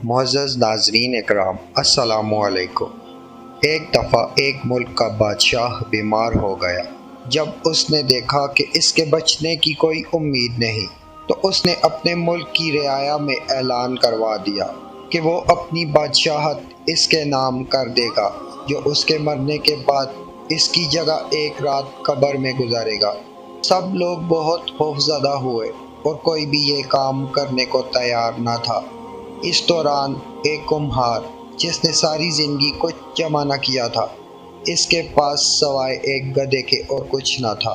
معزز ناظرین اکرام، السلام علیکم۔ ایک دفعہ ایک ملک کا بادشاہ بیمار ہو گیا۔ جب اس نے دیکھا کہ اس کے بچنے کی کوئی امید نہیں تو اس نے اپنے ملک کی رعایا میں اعلان کروا دیا کہ وہ اپنی بادشاہت اس کے نام کر دے گا، جو اس کے مرنے کے بعد اس کی جگہ ایک رات قبر میں گزارے گا۔ سب لوگ بہت خوفزدہ ہوئے اور کوئی بھی یہ کام کرنے کو تیار نہ تھا۔ اس دوران ایک کمہار جس نے ساری زندگی کچھ جمع نہ کیا تھا، اس کے پاس سوائے ایک گدھے کے اور کچھ نہ تھا۔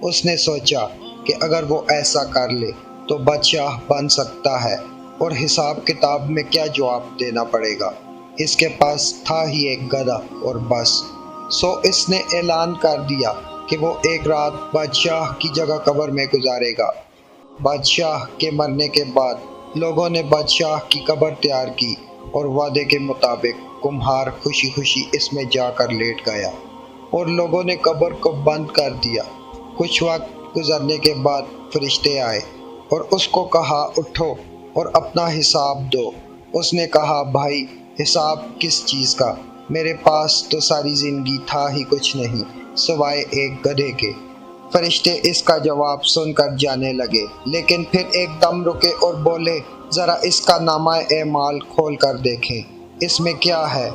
اس نے سوچا کہ اگر وہ ایسا کر لے تو بادشاہ بن سکتا ہے، اور حساب کتاب میں کیا جواب دینا پڑے گا، اس کے پاس تھا ہی ایک گدھا اور بس۔ سو اس نے اعلان کر دیا کہ وہ ایک رات بادشاہ کی جگہ قبر میں گزارے گا۔ بادشاہ کے مرنے کے بعد لوگوں نے بادشاہ کی قبر تیار کی اور وعدے کے مطابق کمہار خوشی خوشی اس میں جا کر لیٹ گیا اور لوگوں نے قبر کو بند کر دیا۔ کچھ وقت گزرنے کے بعد فرشتے آئے اور اس کو کہا اٹھو اور اپنا حساب دو۔ اس نے کہا بھائی، حساب کس چیز کا؟ میرے پاس تو ساری زندگی تھا ہی کچھ نہیں سوائے ایک گدھے کے۔ فرشتے اس کا جواب سن کر جانے لگے، لیکن پھر ایک دم رکے اور بولے ذرا اس کا نامہ اعمال کھول کر دیکھیں، اس میں کیا ہے؟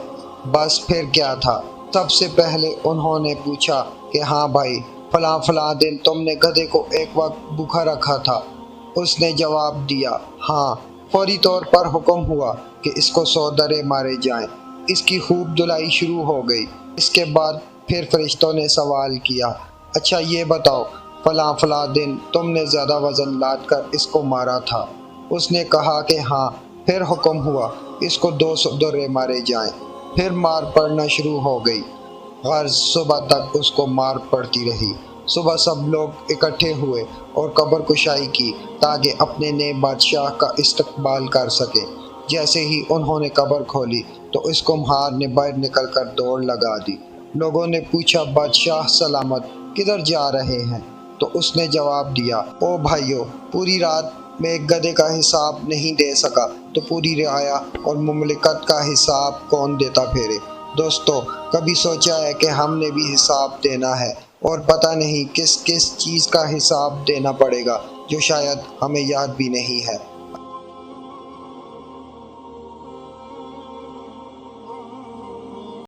بس پھر کیا تھا، سب سے پہلے انہوں نے پوچھا کہ ہاں بھائی، فلاں فلاں دن تم نے گدھے کو ایک وقت بھوکا رکھا تھا۔ اس نے جواب دیا ہاں۔ فوری طور پر حکم ہوا کہ اس کو 100 درے مارے جائیں۔ اس کی خوب دھلائی شروع ہو گئی۔ اس کے بعد پھر فرشتوں نے سوال کیا، اچھا یہ بتاؤ، فلاں فلاں دن تم نے زیادہ وزن لاد کر اس کو مارا تھا؟ اس نے کہا کہ ہاں۔ پھر حکم ہوا اس کو 200 درے مارے جائیں۔ پھر مار پڑنا شروع ہو گئی، غرض صبح تک اس کو مار پڑتی رہی۔ صبح سب لوگ اکٹھے ہوئے اور قبر کشائی کی تاکہ اپنے نئے بادشاہ کا استقبال کر سکیں۔ جیسے ہی انہوں نے قبر کھولی تو اس کمہار نے باہر نکل کر دوڑ لگا دی۔ لوگوں نے پوچھا بادشاہ سلامت، کدھر جا رہے ہیں؟ تو اس نے جواب دیا، او بھائیو، پوری رات میں ایک گدھے کا حساب نہیں دے سکا تو پوری رعایا اور مملکت کا حساب کون دیتا پھرے؟ دوستو، کبھی سوچا ہے کہ ہم نے بھی حساب دینا ہے اور پتہ نہیں کس کس چیز کا حساب دینا پڑے گا جو شاید ہمیں یاد بھی نہیں ہے۔